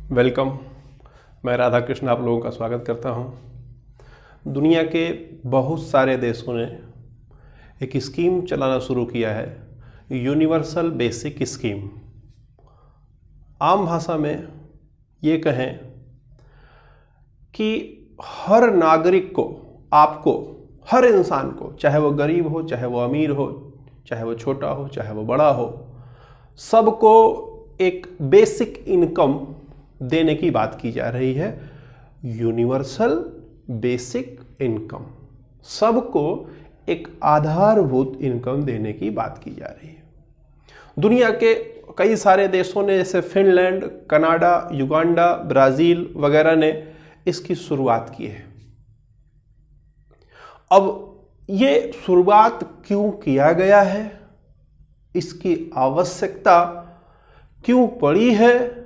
Welcome. मैं राधा कृष्ण आप लोगों का स्वागत करता हूं। दुनिया के बहुत सारे देशों ने एक स्कीम चलाना शुरू किया है, यूनिवर्सल बेसिक स्कीम। आम भाषा में ये कहें कि हर नागरिक को, आपको, हर इंसान को, चाहे वो गरीब हो, चाहे वो अमीर हो, चाहे वो छोटा हो, चाहे वो बड़ा हो, सबको एक बेसिक इनकम देने की बात की जा रही है। यूनिवर्सल बेसिक इनकम, सबको एक आधारभूत इनकम देने की बात की जा रही है। दुनिया के कई सारे देशों ने, जैसे फिनलैंड, कनाडा, युगांडा, ब्राज़ील वगैरह ने इसकी शुरुआत की है। अब ये शुरुआत क्यों किया गया है, इसकी आवश्यकता क्यों पड़ी है,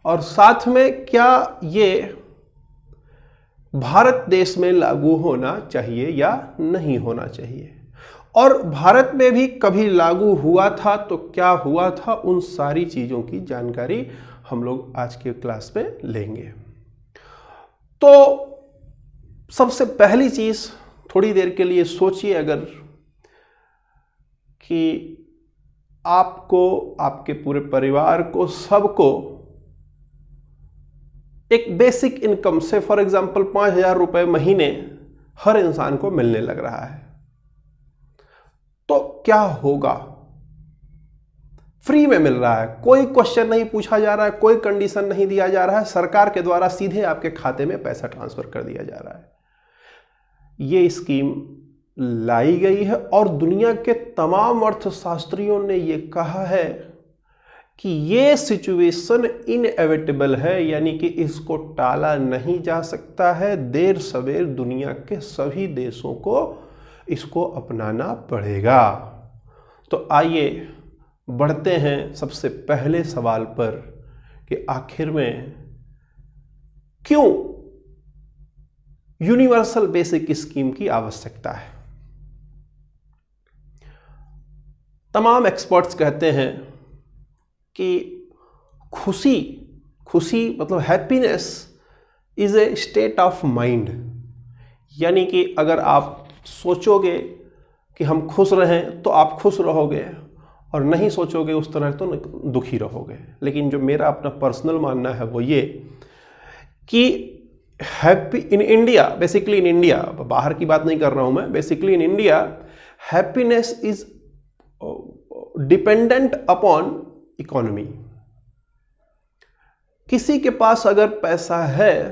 और साथ में क्या ये भारत देश में लागू होना चाहिए या नहीं होना चाहिए, और भारत में भी कभी लागू हुआ था तो क्या हुआ था, उन सारी चीज़ों की जानकारी हम लोग आज के क्लास में लेंगे। तो सबसे पहली चीज़, थोड़ी देर के लिए सोचिए अगर कि आपको, आपके पूरे परिवार को, सबको एक बेसिक इनकम से फॉर एग्जांपल 5,000 रुपये महीने हर इंसान को मिलने लग रहा है, तो क्या होगा? फ्री में मिल रहा है, कोई क्वेश्चन नहीं पूछा जा रहा है, कोई कंडीशन नहीं दिया जा रहा है, सरकार के द्वारा सीधे आपके खाते में पैसा ट्रांसफर कर दिया जा रहा है। ये स्कीम लाई गई है और दुनिया के तमाम अर्थशास्त्रियों ने ये कहा है कि ये सिचुएशन इनएविटेबल है, यानी कि इसको टाला नहीं जा सकता है। देर सवेर दुनिया के सभी देशों को इसको अपनाना पड़ेगा। तो आइए बढ़ते हैं सबसे पहले सवाल पर कि आखिर में क्यों यूनिवर्सल बेसिक स्कीम की आवश्यकता है। तमाम एक्सपर्ट्स कहते हैं कि खुशी मतलब happiness is a state of mind, यानी कि अगर आप सोचोगे कि हम खुश रहें तो आप खुश रहोगे, और नहीं सोचोगे उस तरह तो दुखी रहोगे। लेकिन जो मेरा अपना पर्सनल मानना है वो ये कि happy in India, basically in India, बाहर की बात नहीं कर रहा हूं मैं, basically in India happiness is dependent upon economy. किसी के पास अगर पैसा है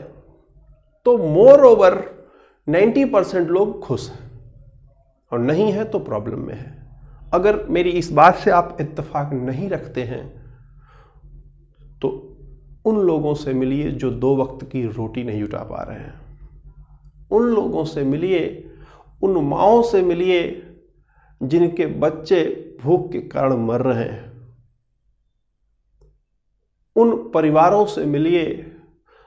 तो मोर ओवर 90% लोग खुश हैं, और नहीं है तो प्रॉब्लम में है। अगर मेरी इस बात से आप इत्तेफाक नहीं रखते हैं तो उन लोगों से मिलिए जो 2 वक्त की रोटी नहीं जुटा पा रहे हैं, उन लोगों से मिलिए, उन माँओं से मिलिए जिनके बच्चे भूख के कारण मर रहे हैं, उन परिवारों से मिलिए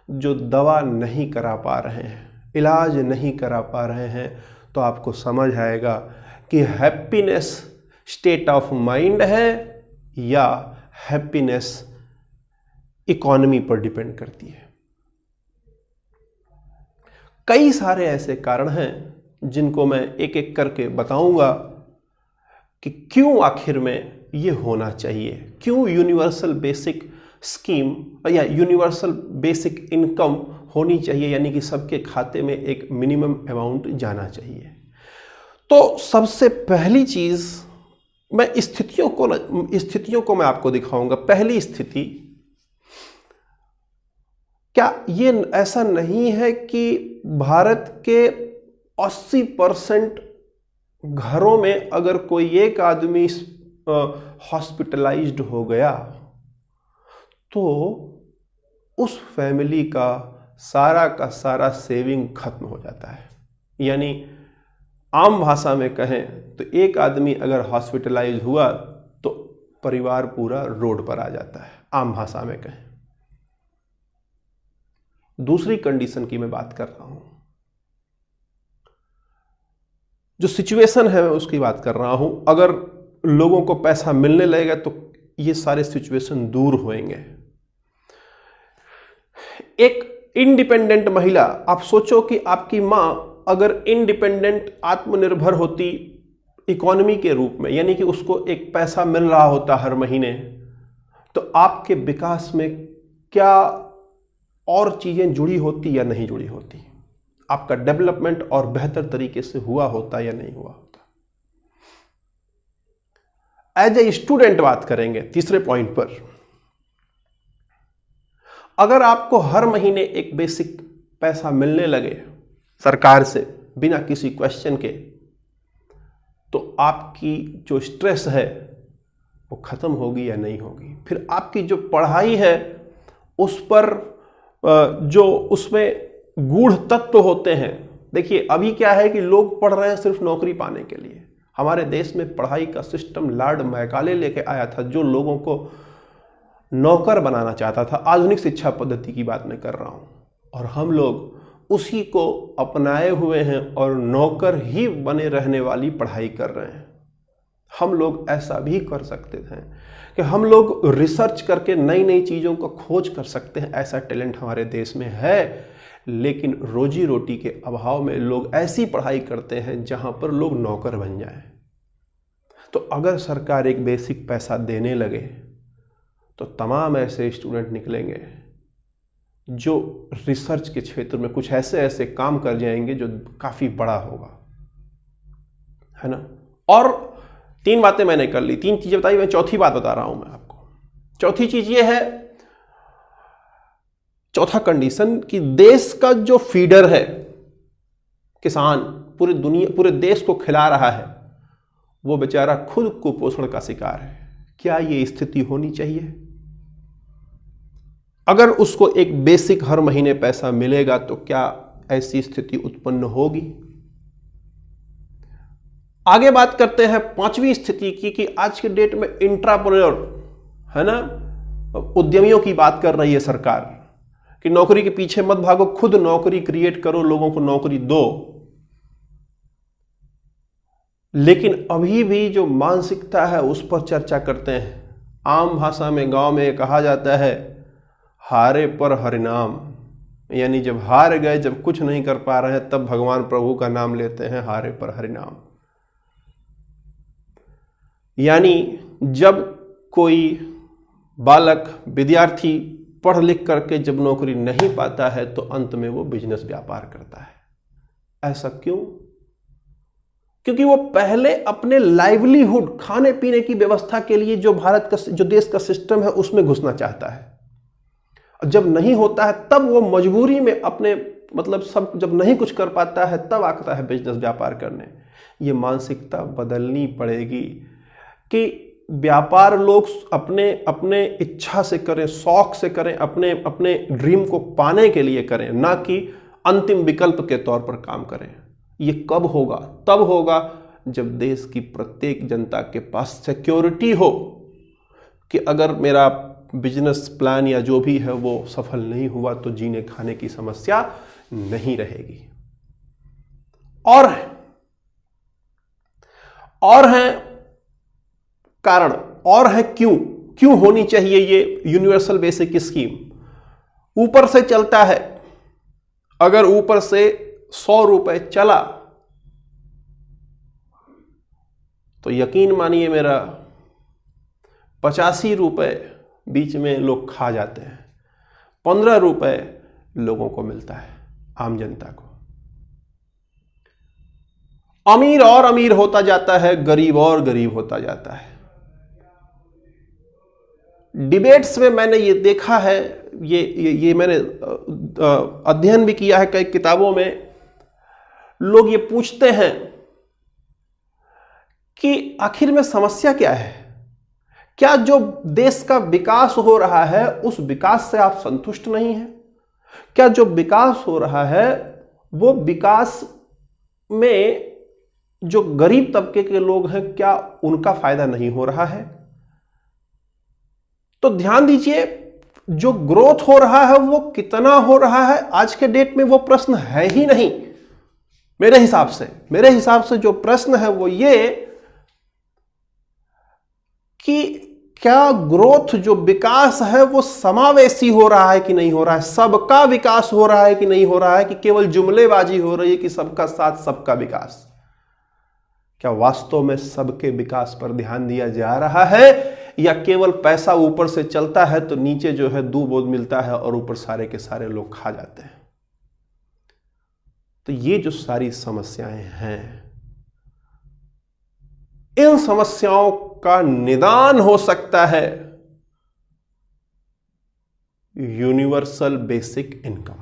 जो दवा नहीं करा पा रहे हैं, इलाज नहीं करा पा रहे हैं, तो आपको समझ आएगा कि हैप्पीनेस स्टेट ऑफ माइंड है या हैप्पीनेस इकोनॉमी पर डिपेंड करती है। कई सारे ऐसे कारण हैं जिनको मैं एक एक करके बताऊंगा कि क्यों आखिर में ये होना चाहिए, क्यों यूनिवर्सल बेसिक स्कीम या यूनिवर्सल बेसिक इनकम होनी चाहिए, यानी कि सबके खाते में एक मिनिमम अमाउंट जाना चाहिए। तो सबसे पहली चीज, मैं स्थितियों को मैं आपको दिखाऊंगा। पहली स्थिति, क्या ये ऐसा नहीं है कि भारत के 80% घरों में अगर कोई एक आदमी हॉस्पिटलाइज्ड हो गया तो उस फैमिली का सारा सेविंग खत्म हो जाता है? यानी आम भाषा में कहें तो एक आदमी अगर हॉस्पिटलाइज हुआ तो परिवार पूरा रोड पर आ जाता है, आम भाषा में कहें। दूसरी कंडीशन की मैं बात कर रहा हूं, जो सिचुएशन है मैं उसकी बात कर रहा हूं। अगर लोगों को पैसा मिलने लगेगा तो ये सारे सिचुएशन दूर होंगे। एक इंडिपेंडेंट महिला, आप सोचो कि आपकी माँ अगर इंडिपेंडेंट आत्मनिर्भर होती इकोनॉमी के रूप में, यानी कि उसको एक पैसा मिल रहा होता हर महीने, तो आपके विकास में क्या और चीजें जुड़ी होती या नहीं जुड़ी होती, आपका डेवलपमेंट और बेहतर तरीके से हुआ होता या नहीं हुआ होता। एज ए स्टूडेंट बात करेंगे तीसरे पॉइंट पर। अगर आपको हर महीने एक बेसिक पैसा मिलने लगे सरकार से बिना किसी क्वेश्चन के, तो आपकी जो स्ट्रेस है वो खत्म होगी या नहीं होगी। फिर आपकी जो पढ़ाई है उस पर जो उसमें गूढ़ तत्व होते हैं, देखिए अभी क्या है कि लोग पढ़ रहे हैं सिर्फ नौकरी पाने के लिए। हमारे देश में पढ़ाई का सिस्टम लॉर्ड मैकाले लेके आया था, जो लोगों को नौकर बनाना चाहता था। आधुनिक शिक्षा पद्धति की बात मैं कर रहा हूं, और हम लोग उसी को अपनाए हुए हैं और नौकर ही बने रहने वाली पढ़ाई कर रहे हैं। हम लोग ऐसा भी कर सकते थे कि हम लोग रिसर्च करके नई नई चीज़ों को खोज कर सकते हैं, ऐसा टैलेंट हमारे देश में है। लेकिन रोजी रोटी के अभाव में लोग ऐसी पढ़ाई करते हैं जहां पर लोग नौकर बन जाएं। तो अगर सरकार एक बेसिक पैसा देने लगे तो तमाम ऐसे स्टूडेंट निकलेंगे जो रिसर्च के क्षेत्र में कुछ ऐसे ऐसे काम कर जाएंगे जो काफ़ी बड़ा होगा, है ना। और 3 बातें मैंने कर ली, 3 चीज़ें बताई, मैं चौथी बात बता रहा हूं मैं आपको। चौथी चीज़ ये है, चौथा कंडीशन, कि देश का जो फीडर है, किसान पूरी दुनिया पूरे देश को खिला रहा है, वो बेचारा खुद कुपोषण का शिकार है। क्या ये स्थिति होनी चाहिए? अगर उसको एक बेसिक हर महीने पैसा मिलेगा तो क्या ऐसी स्थिति उत्पन्न होगी? आगे बात करते हैं 5वीं स्थिति की, कि आज के डेट में इंट्राप्रेन्योर, है ना, उद्यमियों की बात कर रही है सरकार कि नौकरी के पीछे मत भागो, खुद नौकरी क्रिएट करो, लोगों को नौकरी दो। लेकिन अभी भी जो मानसिकता है उस पर चर्चा करते हैं। आम भाषा में गांव में कहा जाता है, हारे पर हरिनाम, यानी जब हार गए, जब कुछ नहीं कर पा रहे हैं, तब भगवान प्रभु का नाम लेते हैं, हारे पर हरिनाम। यानी जब कोई बालक, विद्यार्थी पढ़ लिख करके जब नौकरी नहीं पाता है तो अंत में वो बिजनेस व्यापार करता है। ऐसा क्यों? क्योंकि वो पहले अपने लाइवलीहुड, खाने पीने की व्यवस्था के लिए जो भारत का, जो देश का सिस्टम है उसमें घुसना चाहता है। जब नहीं होता है तब वो मजबूरी में अपने, मतलब सब जब नहीं कुछ कर पाता है तब आता है बिजनेस व्यापार करने। ये मानसिकता बदलनी पड़ेगी कि व्यापार लोग अपने अपने इच्छा से करें, शौक से करें, अपने अपने ड्रीम को पाने के लिए करें, ना कि अंतिम विकल्प के तौर पर काम करें। ये कब होगा? तब होगा जब देश की प्रत्येक जनता के पास सिक्योरिटी हो कि अगर मेरा बिजनेस प्लान या जो भी है वो सफल नहीं हुआ तो जीने खाने की समस्या नहीं रहेगी। और है कारण, और है क्यों होनी चाहिए ये यूनिवर्सल बेसिक स्कीम। ऊपर से चलता है, अगर ऊपर से 100 रुपए चला तो यकीन मानिए मेरा 85 रुपए बीच में लोग खा जाते हैं, 15 रुपए लोगों को मिलता है, आम जनता को। अमीर और अमीर होता जाता है, गरीब और गरीब होता जाता है। डिबेट्स में मैंने ये देखा है, ये मैंने अध्ययन भी किया है कई किताबों में। लोग ये पूछते हैं कि आखिर में समस्या क्या है? क्या जो देश का विकास हो रहा है उस विकास से आप संतुष्ट नहीं हैं? क्या जो विकास हो रहा है वो विकास में जो गरीब तबके के लोग हैं, क्या उनका फायदा नहीं हो रहा है? तो ध्यान दीजिए, जो ग्रोथ हो रहा है वो कितना हो रहा है आज के डेट में वो प्रश्न है ही नहीं। मेरे हिसाब से जो प्रश्न है वो ये कि क्या ग्रोथ जो विकास है वो समावेशी हो रहा है कि नहीं हो रहा है, सबका विकास हो रहा है कि नहीं हो रहा है, कि केवल जुमलेबाजी हो रही है कि सबका साथ सबका विकास। क्या वास्तव में सबके विकास पर ध्यान दिया जा रहा है, या केवल पैसा ऊपर से चलता है तो नीचे जो है दूध बोध मिलता है और ऊपर सारे के सारे लोग खा जाते हैं। तो ये जो सारी समस्याएं हैं, इन समस्याओं का निदान हो सकता है यूनिवर्सल बेसिक इनकम,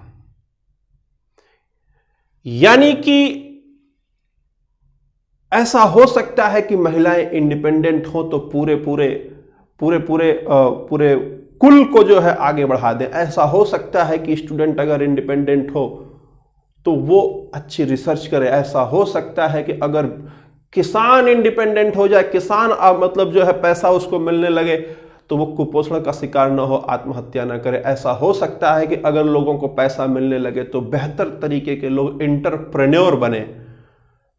यानी कि ऐसा हो सकता है कि महिलाएं इंडिपेंडेंट हो तो पूरे कुल को जो है आगे बढ़ा दें। ऐसा हो सकता है कि स्टूडेंट अगर इंडिपेंडेंट हो तो वो अच्छी रिसर्च करे। ऐसा हो सकता है कि अगर किसान इंडिपेंडेंट हो जाए, किसान मतलब जो है पैसा उसको मिलने लगे तो वो कुपोषण का शिकार न हो, आत्महत्या न करे। ऐसा हो सकता है कि अगर लोगों को पैसा मिलने लगे तो बेहतर तरीके के लोग एंटरप्रेन्योर बने।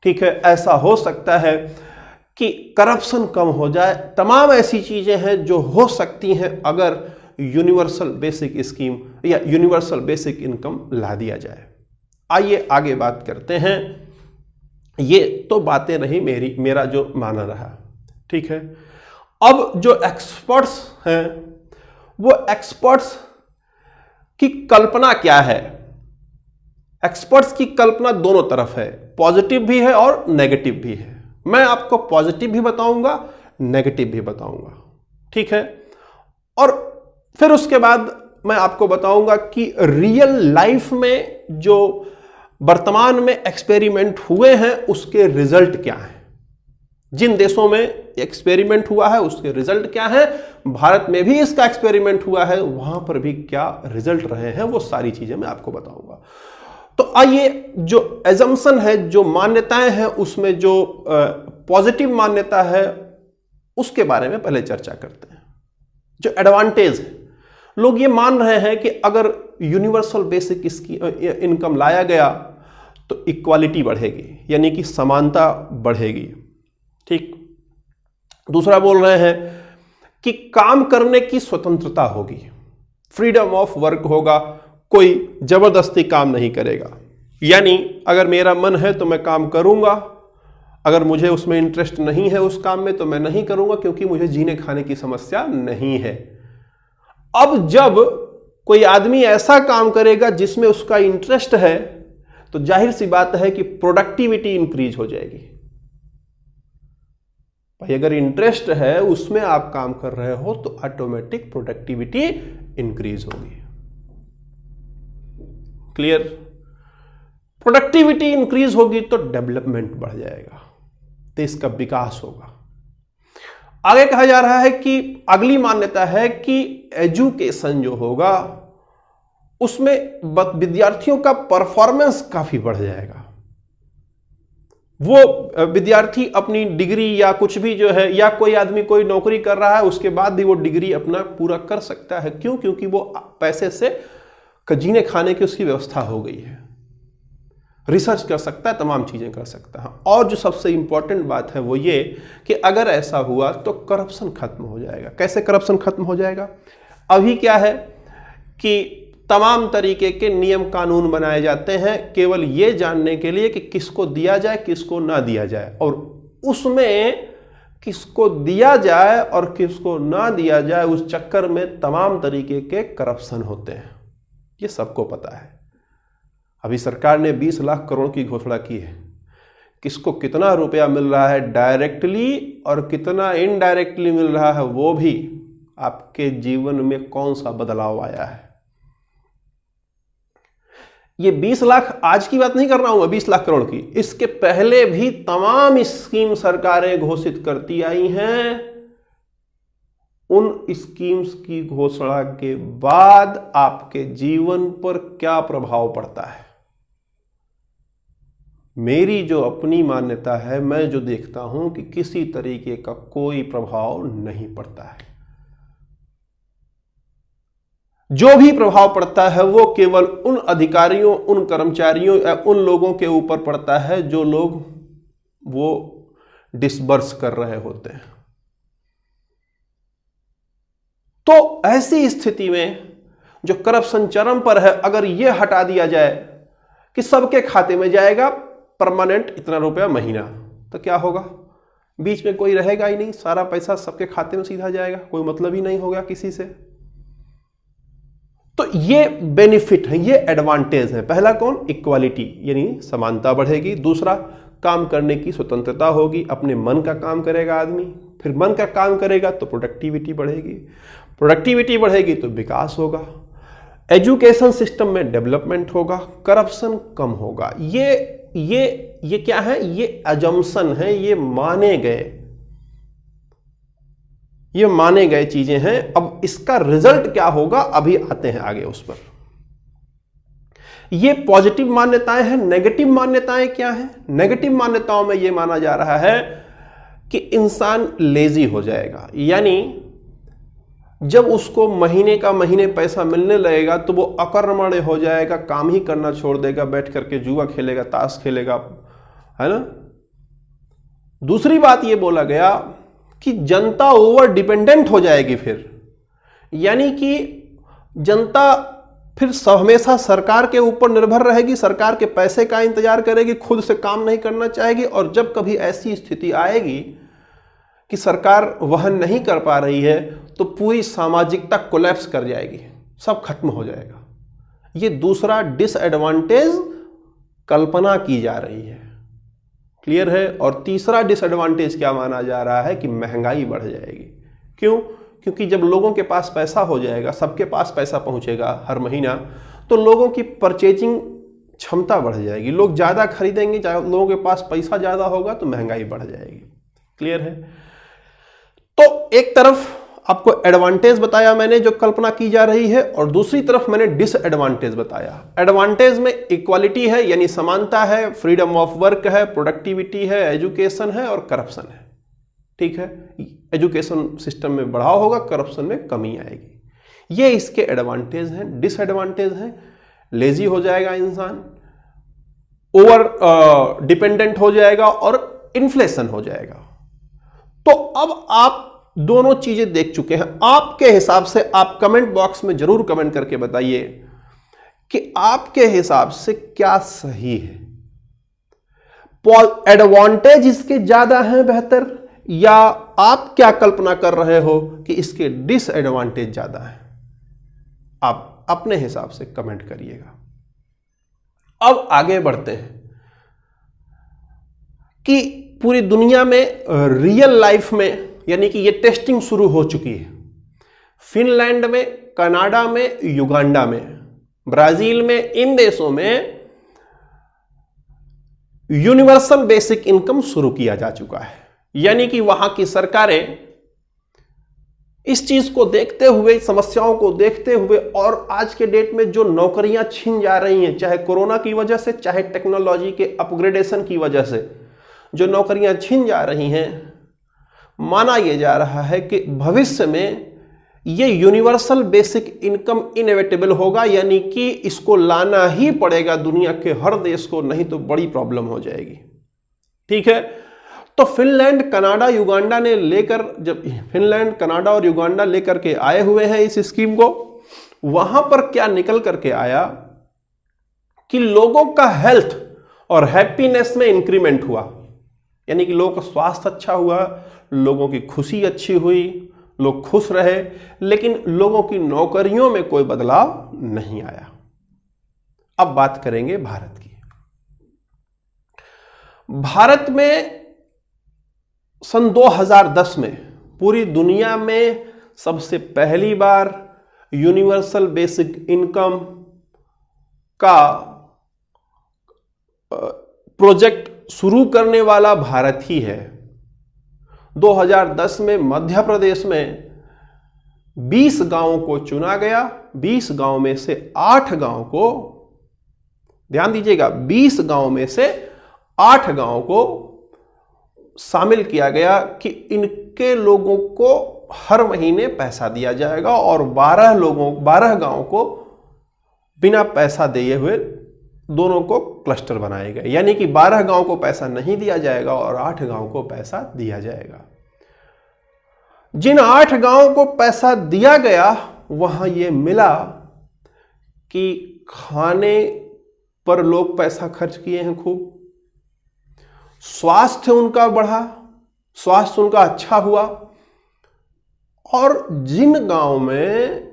ठीक है, ऐसा हो सकता है कि करप्शन कम हो जाए। तमाम ऐसी चीजें हैं जो हो सकती हैं अगर यूनिवर्सल बेसिक स्कीम या यूनिवर्सल बेसिक इनकम ला दिया जाए। आइए आगे बात करते हैं। ये तो बातें रही मेरा जो मानना रहा। ठीक है, अब जो एक्सपर्ट्स हैं वो एक्सपर्ट्स की कल्पना क्या है। एक्सपर्ट्स की कल्पना दोनों तरफ है, पॉजिटिव भी है और नेगेटिव भी है। मैं आपको पॉजिटिव भी बताऊंगा, नेगेटिव भी बताऊंगा। ठीक है, और फिर उसके बाद मैं आपको बताऊंगा कि रियल लाइफ में जो वर्तमान में एक्सपेरिमेंट हुए हैं उसके रिजल्ट क्या हैं। जिन देशों में एक्सपेरिमेंट हुआ है उसके रिजल्ट क्या है, भारत में भी इसका एक्सपेरिमेंट हुआ है, वहां पर भी क्या रिजल्ट रहे हैं, वो सारी चीजें मैं आपको बताऊंगा। तो आइए, जो एजम्पशन है, जो मान्यताएं हैं, उसमें जो पॉजिटिव मान्यता है उसके बारे में पहले चर्चा करते हैं। जो एडवांटेज है, लोग ये मान रहे हैं कि अगर यूनिवर्सल बेसिक इनकम लाया गया तो इक्वालिटी बढ़ेगी, यानी कि समानता बढ़ेगी। ठीक, दूसरा बोल रहे हैं कि काम करने की स्वतंत्रता होगी, फ्रीडम ऑफ वर्क होगा, कोई जबरदस्ती काम नहीं करेगा। यानी अगर मेरा मन है तो मैं काम करूंगा, अगर मुझे उसमें इंटरेस्ट नहीं है उस काम में तो मैं नहीं करूंगा, क्योंकि मुझे जीने खाने की समस्या नहीं है। अब जब कोई आदमी ऐसा काम करेगा जिसमें उसका इंटरेस्ट है तो जाहिर सी बात है कि प्रोडक्टिविटी इंक्रीज हो जाएगी। भाई अगर इंटरेस्ट है उसमें आप काम कर रहे हो तो ऑटोमेटिक प्रोडक्टिविटी इंक्रीज होगी। क्लियर? प्रोडक्टिविटी इंक्रीज होगी तो डेवलपमेंट बढ़ जाएगा, देश का विकास होगा। आगे कहा जा रहा है कि अगली मान्यता है कि एजुकेशन जो होगा उसमें विद्यार्थियों का परफॉर्मेंस काफी बढ़ जाएगा। वो विद्यार्थी अपनी डिग्री या कुछ भी जो है, या कोई आदमी कोई नौकरी कर रहा है उसके बाद भी वो डिग्री अपना पूरा कर सकता है। क्यों? क्योंकि वो पैसे से जीने खाने की उसकी व्यवस्था हो गई है, रिसर्च कर सकता है, तमाम चीजें कर सकता है। और जो सबसे इंपॉर्टेंट बात है वो ये कि अगर ऐसा हुआ तो करप्शन खत्म हो जाएगा। कैसे करप्शन खत्म हो जाएगा? अभी क्या है कि तमाम तरीके के नियम कानून बनाए जाते हैं केवल ये जानने के लिए कि किसको दिया जाए किसको ना दिया जाए, और उसमें किसको दिया जाए और किसको ना दिया जाए उस चक्कर में तमाम तरीके के करप्शन होते हैं। ये सबको पता है। अभी सरकार ने 20 लाख करोड़ की घोषणा की है। किसको कितना रुपया मिल रहा है डायरेक्टली और कितना इनडायरेक्टली मिल रहा है, वो भी आपके जीवन में कौन सा बदलाव आया है। ये 20 लाख आज की बात नहीं कर रहा हूं मैं, 20 लाख करोड़ की, इसके पहले भी तमाम स्कीम सरकारें घोषित करती आई हैं। उन स्कीम्स की घोषणा के बाद आपके जीवन पर क्या प्रभाव पड़ता है? मेरी जो अपनी मान्यता है, मैं जो देखता हूं कि किसी तरीके का कोई प्रभाव नहीं पड़ता है। जो भी प्रभाव पड़ता है वो केवल उन अधिकारियों, उन कर्मचारियों या उन लोगों के ऊपर पड़ता है जो लोग वो डिसबर्स कर रहे होते हैं। तो ऐसी स्थिति में जो करप्शन चरम पर है, अगर यह हटा दिया जाए कि सबके खाते में जाएगा परमानेंट इतना रुपया महीना, तो क्या होगा? बीच में कोई रहेगा ही नहीं, सारा पैसा सबके खाते में सीधा जाएगा, कोई मतलब ही नहीं होगा किसी से। तो ये बेनिफिट है, ये एडवांटेज है। पहला कौन? इक्वालिटी, यानी समानता बढ़ेगी। दूसरा, काम करने की स्वतंत्रता होगी, अपने मन का काम करेगा आदमी, फिर मन का काम करेगा तो प्रोडक्टिविटी बढ़ेगी, प्रोडक्टिविटी बढ़ेगी तो विकास होगा, एजुकेशन सिस्टम में डेवलपमेंट होगा, करप्शन कम होगा। ये क्या है? ये अजम्पशन है, ये माने गए चीजें हैं। अब इसका रिजल्ट क्या होगा, अभी आते हैं आगे उस पर। ये पॉजिटिव मान्यताएं हैं। नेगेटिव मान्यताएं क्या हैं? नेगेटिव मान्यताओं में यह माना जा रहा है कि इंसान लेजी हो जाएगा, यानी जब उसको महीने का महीने पैसा मिलने लगेगा तो वो अकर्मण्य हो जाएगा, काम ही करना छोड़ देगा, बैठ करके जुआ खेलेगा, ताश खेलेगा, है ना। दूसरी बात ये बोला गया कि जनता ओवर डिपेंडेंट हो जाएगी फिर, यानी कि जनता फिर हमेशा सरकार के ऊपर निर्भर रहेगी, सरकार के पैसे का इंतजार करेगी, खुद से काम नहीं करना चाहेगी। और जब कभी ऐसी स्थिति आएगी कि सरकार वहन नहीं कर पा रही है तो पूरी सामाजिकता कोलैप्स कर जाएगी, सब खत्म हो जाएगा। ये दूसरा डिसएडवांटेज कल्पना की जा रही है, क्लियर है। और तीसरा डिसएडवांटेज क्या माना जा रहा है कि महंगाई बढ़ जाएगी। क्यों? क्योंकि जब लोगों के पास पैसा हो जाएगा, सबके पास पैसा पहुंचेगा हर महीना, तो लोगों की परचेजिंग क्षमता बढ़ जाएगी, लोग ज्यादा खरीदेंगे, लोगों के पास पैसा ज्यादा होगा तो महंगाई बढ़ जाएगी, क्लियर है। तो एक तरफ आपको एडवांटेज बताया मैंने जो कल्पना की जा रही है, और दूसरी तरफ मैंने डिसएडवांटेज बताया। एडवांटेज में इक्वालिटी है, यानी समानता है, फ्रीडम ऑफ वर्क है, प्रोडक्टिविटी है, एजुकेशन है और करप्शन है, ठीक है। एजुकेशन सिस्टम में बढ़ाव होगा, करप्शन में कमी आएगी। ये इसके एडवांटेज हैं। डिसएडवांटेज हैं, लेजी हो जाएगा इंसान, ओवर डिपेंडेंट हो जाएगा और इन्फ्लेशन हो जाएगा। तो अब आप दोनों चीजें देख चुके हैं। आपके हिसाब से आप कमेंट बॉक्स में जरूर कमेंट करके बताइए कि आपके हिसाब से क्या सही है। एडवांटेज इसके ज्यादा हैं बेहतर, या आप क्या कल्पना कर रहे हो कि इसके डिसएडवांटेज ज्यादा है? आप अपने हिसाब से कमेंट करिएगा। अब आगे बढ़ते हैं कि पूरी दुनिया में रियल लाइफ में, यानी कि ये टेस्टिंग शुरू हो चुकी है। फिनलैंड में, कनाडा में, युगांडा में, ब्राजील में, इन देशों में यूनिवर्सल बेसिक इनकम शुरू किया जा चुका है। यानी कि वहां की सरकारें इस चीज को देखते हुए, समस्याओं को देखते हुए, और आज के डेट में जो नौकरियां छिन जा रही हैं, चाहे कोरोना की वजह से, चाहे टेक्नोलॉजी के अपग्रेडेशन की वजह से जो नौकरियां छिन जा रही हैं, माना यह जा रहा है कि भविष्य में यह यूनिवर्सल बेसिक इनकम इनएविटेबल होगा, यानी कि इसको लाना ही पड़ेगा दुनिया के हर देश को, नहीं तो बड़ी प्रॉब्लम हो जाएगी, ठीक है। तो फिनलैंड, कनाडा, युगांडा ने लेकर, जब फिनलैंड, कनाडा और युगांडा लेकर के आए हुए हैं इस स्कीम को, वहां पर क्या निकल करके आया कि लोगों का हेल्थ और हैप्पीनेस में इंक्रीमेंट हुआ, यानी कि लोगों का स्वास्थ्य अच्छा हुआ, लोगों की खुशी अच्छी हुई, लोग खुश रहे, लेकिन लोगों की नौकरियों में कोई बदलाव नहीं आया। अब बात करेंगे भारत की। भारत में सन 2010 में पूरी दुनिया में सबसे पहली बार यूनिवर्सल बेसिक इनकम का प्रोजेक्ट शुरू करने वाला भारत ही है। 2010 में मध्य प्रदेश में 20 गांवों को चुना गया। 20 गांव में से 8 गांव को, ध्यान दीजिएगा, 20 गांव में से 8 गांव को शामिल किया गया कि इनके लोगों को हर महीने पैसा दिया जाएगा, और 12 गांव को बिना पैसा दिए हुए दोनों को क्लस्टर बनाए गए, यानी कि 12 गांव को पैसा नहीं दिया जाएगा और 8 गांव को पैसा दिया जाएगा। जिन 8 गांवों को पैसा दिया गया वहां यह मिला कि खाने पर लोग पैसा खर्च किए हैं खूब, स्वास्थ्य उनका बढ़ा, स्वास्थ्य उनका अच्छा हुआ। और जिन गांव में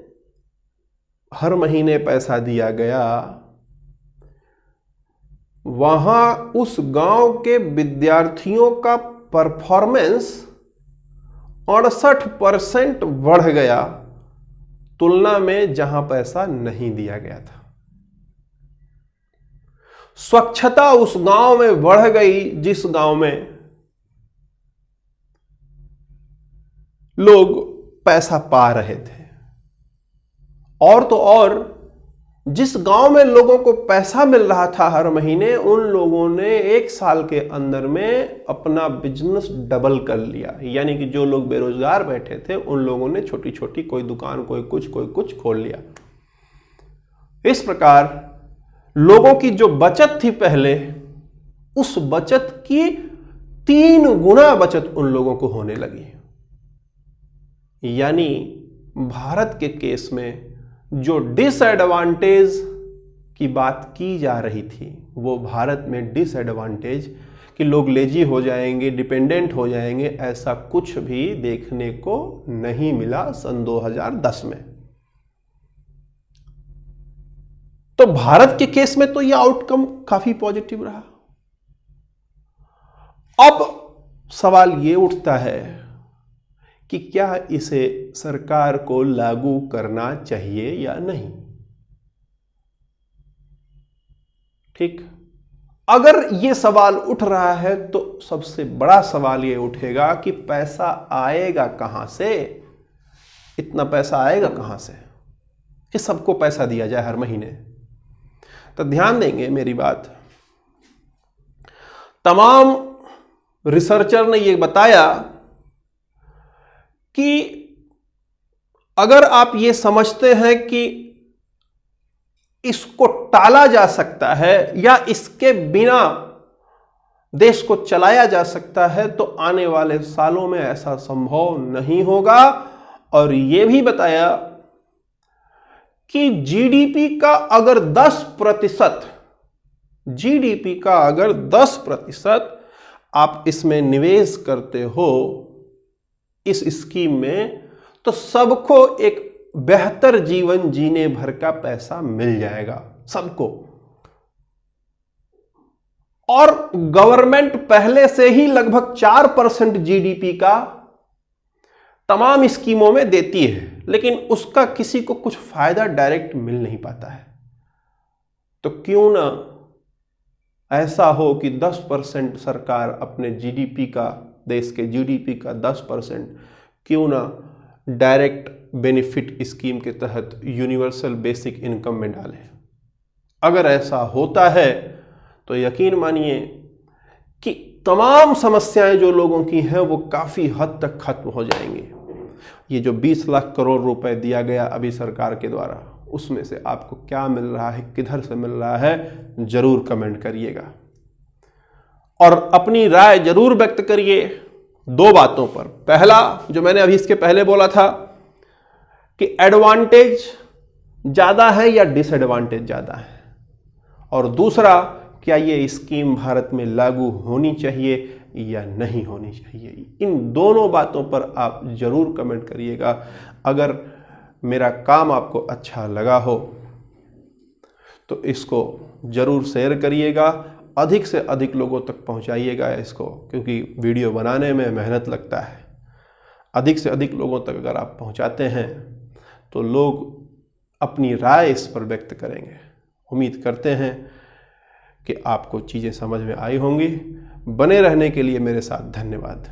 हर महीने पैसा दिया गया वहां उस गांव के विद्यार्थियों का परफॉर्मेंस 68% बढ़ गया तुलना में जहां पैसा नहीं दिया गया था। स्वच्छता उस गांव में बढ़ गई जिस गांव में लोग पैसा पा रहे थे। और तो और जिस गांव में लोगों को पैसा मिल रहा था हर महीने, उन लोगों ने 1 साल के अंदर में अपना बिजनेस डबल कर लिया। यानी कि जो लोग बेरोजगार बैठे थे उन लोगों ने छोटी छोटी कोई दुकान, कोई कुछ खोल लिया। इस प्रकार लोगों की जो बचत थी पहले, उस बचत की 3 गुना बचत उन लोगों को होने लगी। यानी भारत के केस में जो डिसएडवांटेज की बात की जा रही थी, वो भारत में डिसएडवांटेज कि लोग लेजी हो जाएंगे, डिपेंडेंट हो जाएंगे, ऐसा कुछ भी देखने को नहीं मिला सन 2010 में। तो भारत के केस में तो यह आउटकम काफी पॉजिटिव रहा। अब सवाल यह उठता है कि क्या इसे सरकार को लागू करना चाहिए या नहीं। ठीक, अगर यह सवाल उठ रहा है तो सबसे बड़ा सवाल यह उठेगा कि पैसा आएगा कहां से, इतना पैसा आएगा कहां से कि सबको पैसा दिया जाए हर महीने। तो ध्यान देंगे मेरी बात, तमाम रिसर्चर ने यह बताया कि अगर आप ये समझते हैं कि इसको टाला जा सकता है या इसके बिना देश को चलाया जा सकता है, तो आने वाले सालों में ऐसा संभव नहीं होगा। और यह भी बताया कि जीडीपी का अगर 10% आप इसमें निवेश करते हो इस स्कीम में, तो सबको एक बेहतर जीवन जीने भर का पैसा मिल जाएगा सबको। और गवर्नमेंट पहले से ही लगभग 4% जीडीपी का तमाम स्कीमों में देती है, लेकिन उसका किसी को कुछ फायदा डायरेक्ट मिल नहीं पाता है। तो क्यों ना ऐसा हो कि 10% सरकार अपने जीडीपी का, देश के जीडीपी का 10% क्यों ना डायरेक्ट बेनिफिट स्कीम के तहत यूनिवर्सल बेसिक इनकम में डाले। अगर ऐसा होता है तो यकीन मानिए कि तमाम समस्याएं जो लोगों की हैं वो काफ़ी हद तक खत्म हो जाएंगी। ये जो 20 लाख करोड़ रुपए दिया गया अभी सरकार के द्वारा, उसमें से आपको क्या मिल रहा है, किधर से मिल रहा है, जरूर कमेंट करिएगा और अपनी राय जरूर व्यक्त करिए 2 बातों पर। पहला, जो मैंने अभी इसके पहले बोला था कि एडवांटेज ज़्यादा है या डिसएडवांटेज ज़्यादा है, और दूसरा, क्या ये स्कीम भारत में लागू होनी चाहिए या नहीं होनी चाहिए। इन दोनों बातों पर आप जरूर कमेंट करिएगा। अगर मेरा काम आपको अच्छा लगा हो तो इसको जरूर शेयर करिएगा, अधिक से अधिक लोगों तक पहुंचाइएगा इसको, क्योंकि वीडियो बनाने में मेहनत लगता है। अधिक से अधिक लोगों तक अगर आप पहुंचाते हैं तो लोग अपनी राय इस पर व्यक्त करेंगे। उम्मीद करते हैं कि आपको चीज़ें समझ में आई होंगी। बने रहने के लिए मेरे साथ धन्यवाद।